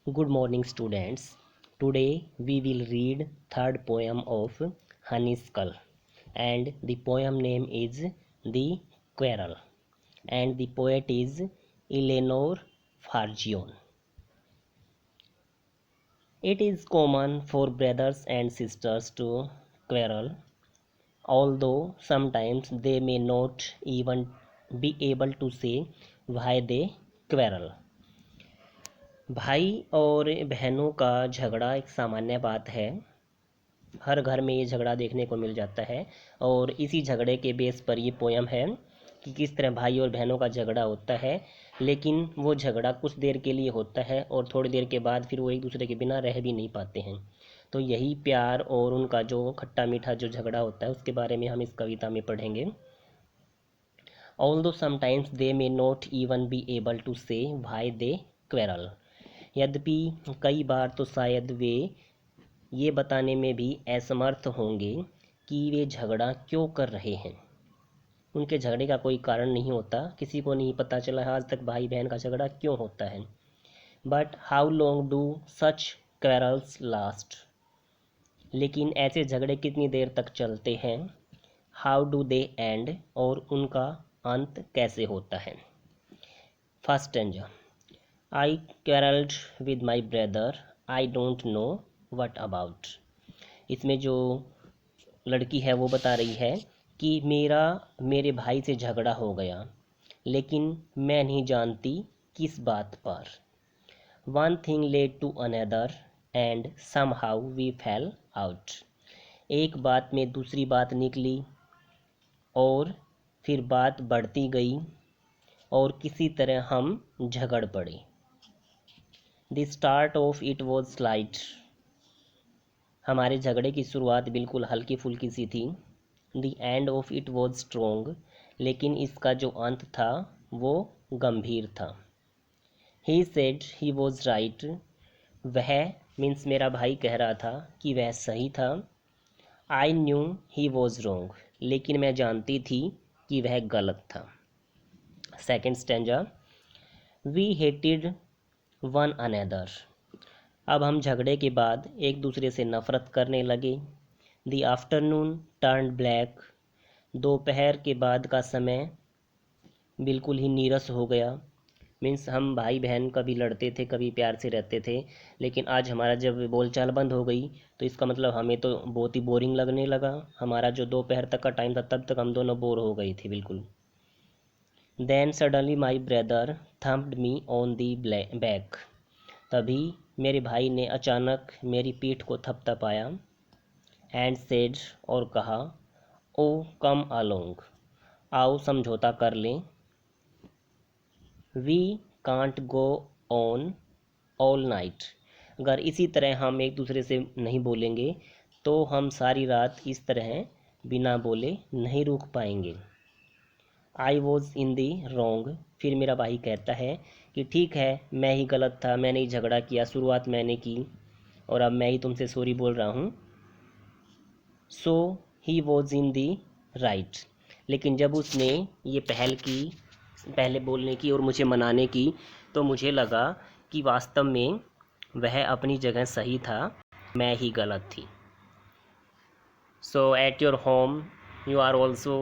Good morning, students. Today we will read third poem of Honeysuckle, and the poem name is The Quarrel, and the poet is Eleanor Farjeon. It is common for brothers and sisters to quarrel, although sometimes they may not even be able to say why they quarrel. भाई और बहनों का झगड़ा एक सामान्य बात है। हर घर में ये झगड़ा देखने को मिल जाता है और इसी झगड़े के बेस पर ये पोयम है कि किस तरह भाई और बहनों का झगड़ा होता है, लेकिन वो झगड़ा कुछ देर के लिए होता है और थोड़ी देर के बाद फिर वो एक दूसरे के बिना रह भी नहीं पाते हैं। तो यही प्यार और उनका जो खट्टा मीठा जो झगड़ा होता है उसके बारे में हम इस कविता में पढ़ेंगे। Although sometimes they may not even be able to say why they quarrel, यद्यपि कई बार तो शायद वे ये बताने में भी असमर्थ होंगे कि वे झगड़ा क्यों कर रहे हैं। उनके झगड़े का कोई कारण नहीं होता, किसी को नहीं पता चला आज तक भाई बहन का झगड़ा क्यों होता है। But how long do such quarrels last, लेकिन ऐसे झगड़े कितनी देर तक चलते हैं। हाउ डू दे एंड, और उनका अंत कैसे होता है। First stanza. I quarreled with my brother, I don't know what about। इसमें जो लड़की है वो बता रही है कि मेरे भाई से झगड़ा हो गया, लेकिन मैं नहीं जानती किस बात पर। One thing led to another and somehow we fell out। एक बात में दूसरी बात निकली और फिर बात बढ़ती गई और किसी तरह हम झगड़ पड़े। The start of it was slight। हमारे झगड़े की शुरुआत बिल्कुल हल्की फुल्की सी थी। The end of it was strong। लेकिन इसका जो अंत था वो गंभीर था। He said he was right। वह मीन्स मेरा भाई कह रहा था कि वह सही था। I knew he was wrong। लेकिन मैं जानती थी कि वह गलत था। Second stanza. We hated one another. अब हम झगड़े के बाद एक दूसरे से नफ़रत करने लगे। The afternoon turn black. दोपहर के बाद का समय बिल्कुल ही नीरस हो गया। मीन्स हम भाई बहन कभी लड़ते थे कभी प्यार से रहते थे, लेकिन आज हमारा जब बोलचाल बंद हो गई तो इसका मतलब हमें तो बहुत ही बोरिंग लगने लगा। हमारा जो दोपहर तक का टाइम था तब तक हम दोनों बोर हो गए थे बिल्कुल। Then suddenly my brother thumped me on the back. तभी मेरे भाई ने अचानक मेरी पीठ को थपथपाया। एंड सेड, और कहा, ओ कम अलोंग, आओ समझौता कर लें। We can't go on all night. अगर इसी तरह हम एक दूसरे से नहीं बोलेंगे तो हम सारी रात इस तरह बिना बोले नहीं रुक पाएंगे। I was in the wrong. फिर मेरा भाई कहता है कि ठीक है मैं ही गलत था, मैंने ही झगड़ा किया, शुरुआत मैंने की और अब मैं ही तुमसे सॉरी बोल रहा हूँ। So he was in the right. लेकिन जब उसने ये पहल की, पहले बोलने की और मुझे मनाने की, तो मुझे लगा कि वास्तव में वह अपनी जगह सही था, मैं ही गलत थी। So at your home you are also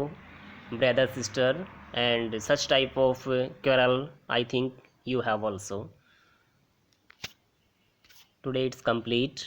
brother sister and such type of quarrel I think you have also. Today it's complete.